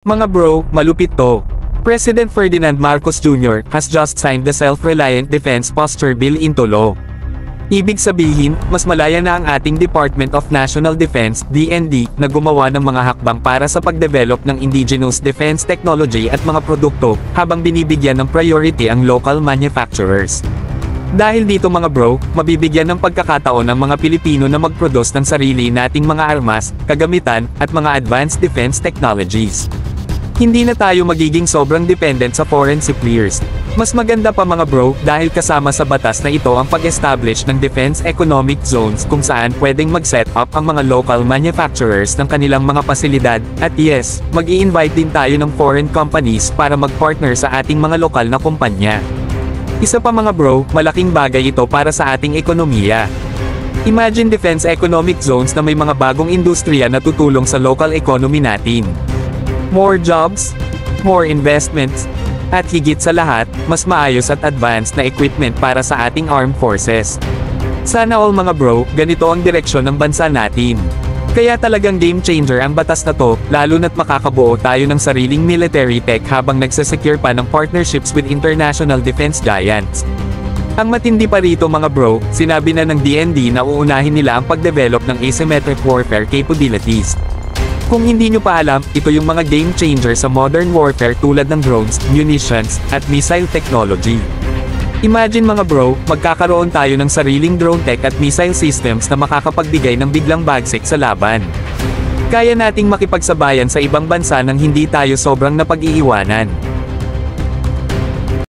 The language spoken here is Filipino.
Mga bro, malupit to. President Ferdinand Marcos Jr. has just signed the Self-Reliant Defense Posture Bill into law. Ibig sabihin, mas malaya na ang ating Department of National Defense, DND, na gumawa ng mga hakbang para sa pagdevelop ng indigenous defense technology at mga produkto, habang binibigyan ng priority ang local manufacturers. Dahil dito mga bro, mabibigyan ng pagkakataon ang mga Pilipino na mag-produce ng sarili nating mga armas, kagamitan, at mga advanced defense technologies. Hindi na tayo magiging sobrang dependent sa foreign suppliers. Mas maganda pa mga bro, dahil kasama sa batas na ito ang pag-establish ng defense economic zones kung saan pwedeng mag-set up ang mga local manufacturers ng kanilang mga pasilidad, at yes, mag-i-invite din tayo ng foreign companies para mag-partner sa ating mga lokal na kumpanya. Isa pa mga bro, malaking bagay ito para sa ating ekonomiya. Imagine defense economic zones na may mga bagong industriya na tutulong sa local economy natin. More jobs, more investments, at higit sa lahat, mas maayos at advanced na equipment para sa ating armed forces. Sana all mga bro, ganito ang direksyon ng bansa natin. Kaya talagang game changer ang batas na to, lalo na't makakabuo tayo ng sariling military tech habang nagsasecure pa ng partnerships with international defense giants. Ang matindi pa rito mga bro, sinabi na ng DND na uunahin nila ang pagdevelop ng asymmetric warfare capabilities. Kung hindi nyo pa alam, ito yung mga game changer sa modern warfare tulad ng drones, munitions, at missile technology. Imagine mga bro, magkakaroon tayo ng sariling drone tech at missile systems na makakapagbigay ng biglang bagsik sa laban. Kaya nating makipagsabayan sa ibang bansa nang hindi tayo sobrang napag-iiwanan.